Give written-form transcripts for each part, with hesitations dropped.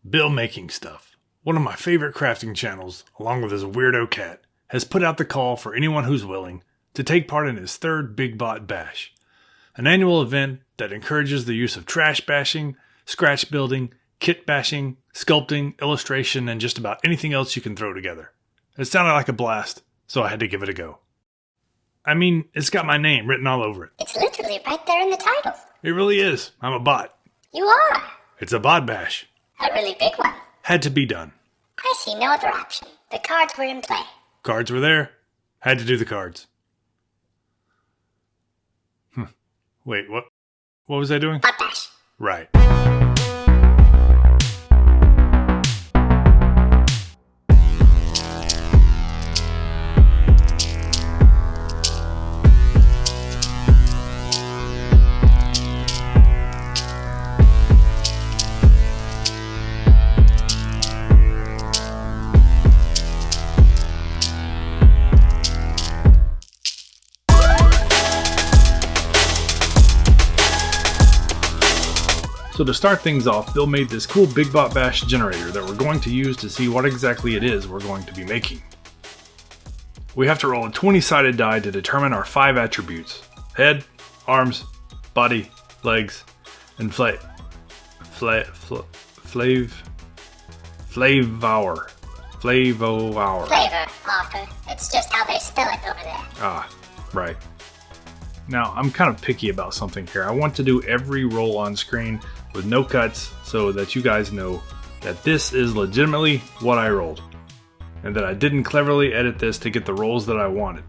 Bill Making Stuff, one of my favorite crafting channels, along with his weirdo cat, has put out the call for anyone who's willing to take part in his third Big Bot Bash, an annual event that encourages the use of trash bashing, scratch building, kit bashing, sculpting, illustration, and just about anything else you can throw together. It sounded like a blast, so I had to give it a go. I mean, it's got my name written all over it. It's literally right there in the title. It really is. I'm a bot. You are. It's a bot bash. A really big one. Had to be done. I see no other option. The cards were in play. Cards were there. Had to do the cards. Wait, what? What was I doing? Bot bash. Right. So to start things off, Bill made this cool Big Bot Bash generator that we're going to use to see what exactly it is we're going to be making. We have to roll a 20-sided die to determine our 5 attributes: head, arms, body, legs, and flavor. Flavor, Arthur. It's just how they spell it over there. Ah, right. Now, I'm kind of picky about something here. I want to do every roll on screen with no cuts so that you guys know that this is legitimately what I rolled, and that I didn't cleverly edit this to get the rolls that I wanted.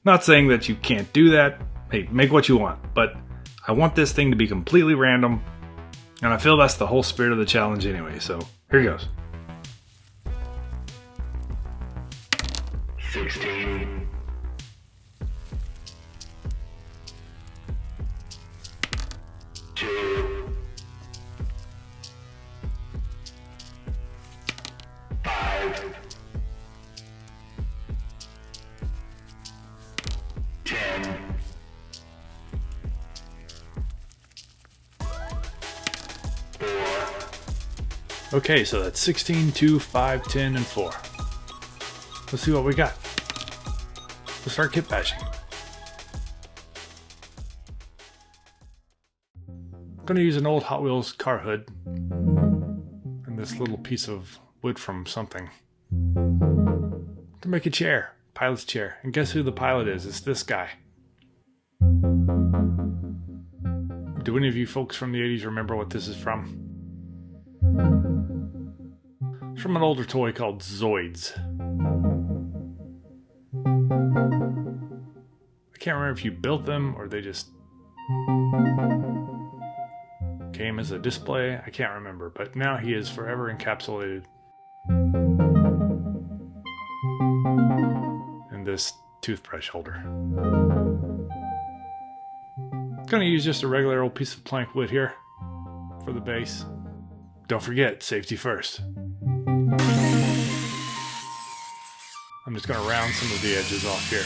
Not saying that you can't do that. Hey, make what you want, but I want this thing to be completely random, and I feel that's the whole spirit of the challenge anyway, so here goes. 16, 2, 5, 10, 4. Okay, so that's 16, 2, 5, 10, and 4. Let's see what we got. Let's start kit bashing. I'm going to use an old Hot Wheels car hood and this little piece of wood from something to make a chair, pilot's chair. And guess who the pilot is? It's this guy. Do any of you folks from the 80s remember what this is from? It's from an older toy called Zoids. I can't remember if you built them or they just came as a display. I can't remember, but now he is forever encapsulated in this toothbrush holder. I'm going to use just a regular old piece of plank wood here for the base. Don't forget, safety first. I'm just going to round some of the edges off here.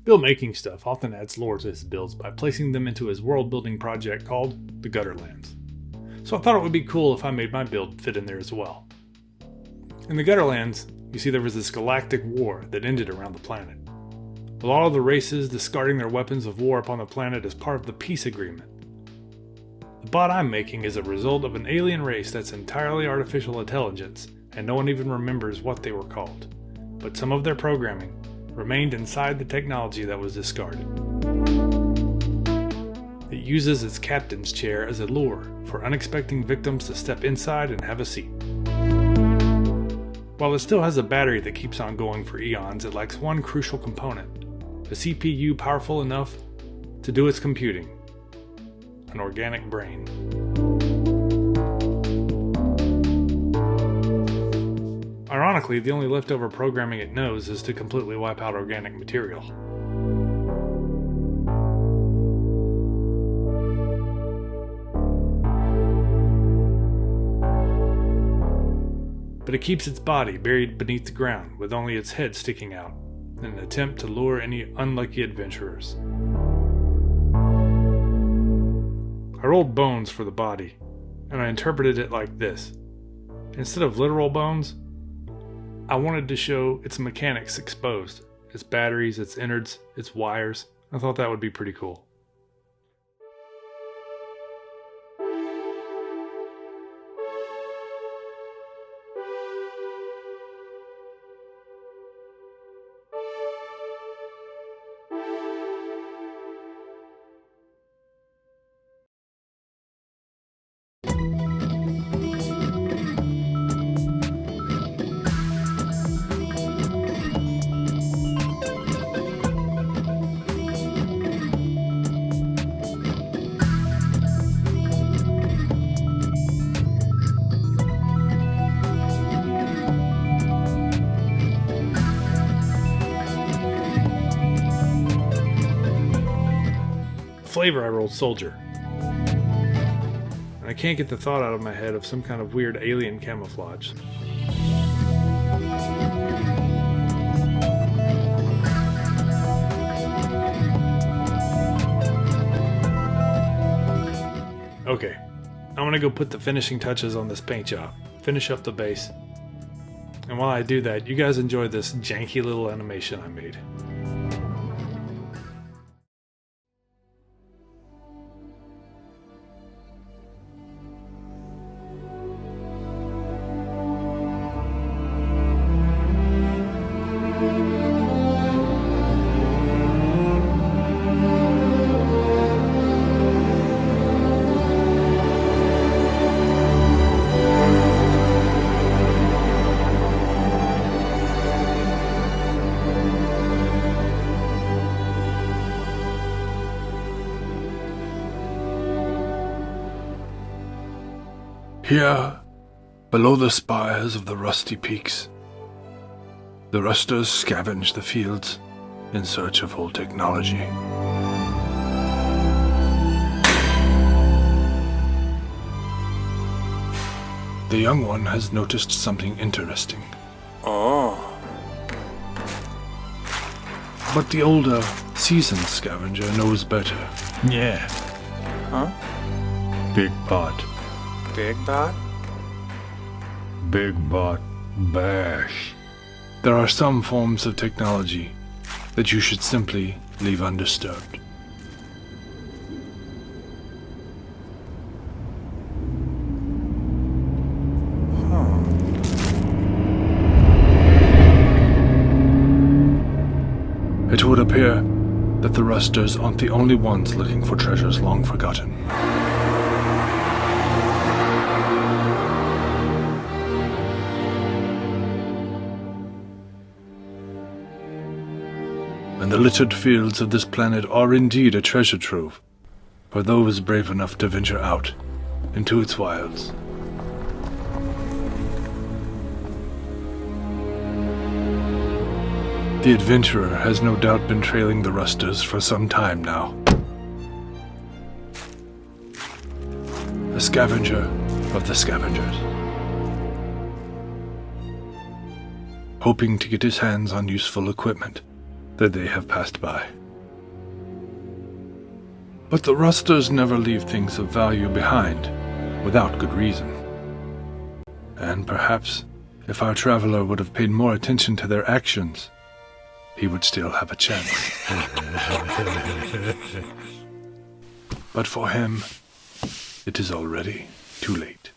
Bill Making Stuff often adds lore to his builds by placing them into his world-building project called the Gutterlands. So I thought it would be cool if I made my build fit in there as well. In the Gutterlands, You see, there was this galactic war that ended around the planet, with all of the races discarding their weapons of war upon the planet as part of the peace agreement. The bot I'm making is a result of an alien race that's entirely artificial intelligence, and no one even remembers what they were called. But some of their programming remained inside the technology that was discarded. It uses its captain's chair as a lure for unexpected victims to step inside and have a seat. While it still has a battery that keeps on going for eons, it lacks one crucial component: a CPU powerful enough to do its computing. An organic brain. Ironically, the only leftover programming it knows is to completely wipe out organic material. But it keeps its body buried beneath the ground with only its head sticking out in an attempt to lure any unlucky adventurers. I rolled bones for the body, and I interpreted it like this. Instead of literal bones, I wanted to show its mechanics exposed, its batteries, its innards, its wires. I thought that would be pretty cool. Flavor, I rolled soldier. And I can't get the thought out of my head of some kind of weird alien camouflage. Okay, I'm gonna go put the finishing touches on this paint job, finish up the base. And while I do that, you guys enjoy this janky little animation I made. Here, below the spires of the rusty peaks, the rusters scavenge the fields in search of old technology. The young one has noticed something interesting. Oh. But the older, seasoned scavenger knows better. Yeah. Huh? Big bot. Big bot? Big bot bash. There are some forms of technology that you should simply leave undisturbed. It would appear that the rusters aren't the only ones looking for treasures long forgotten. And the littered fields of this planet are indeed a treasure trove for those brave enough to venture out into its wilds. The adventurer has no doubt been trailing the rusters for some time now. A scavenger of the scavengers, hoping to get his hands on useful equipment that they have passed by. But the rusters never leave things of value behind without good reason. And perhaps If our traveler would have paid more attention to their actions, he would still have a chance. But for him, it is already too late.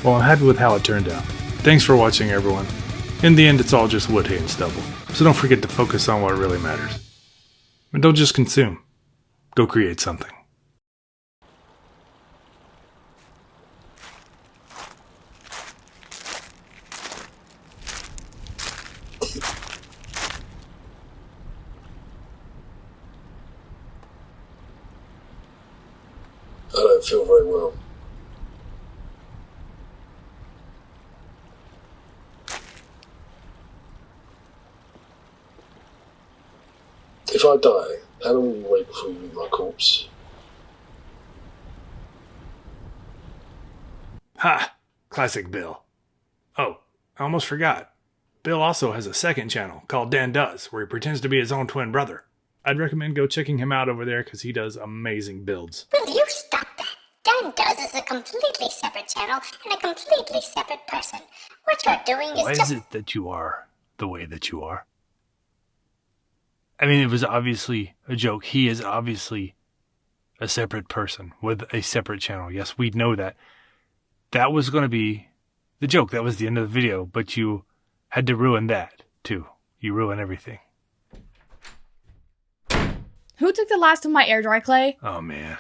Well, I'm happy with how it turned out. Thanks for watching, everyone. In the end, it's all just wood, hay, and stubble. So don't forget to focus on what really matters. And don't just consume. Go create something. I don't feel very well. If I die, how long will you wait before you meet my corpse? Ha! Classic Bill. Oh, I almost forgot. Bill also has a second channel called Dan Does, where he pretends to be his own twin brother. I'd recommend go checking him out over there because he does amazing builds. Will you stop that? Dan Does is a completely separate channel and a completely separate person. What you're doing is Why just... is it that you are the way that you are? I mean, it was obviously a joke. He is obviously a separate person with a separate channel. Yes, we know that. That was going to be the joke. That was the end of the video, but you had to ruin that, too. You ruin everything. Who took the last of my air dry clay? Oh, man.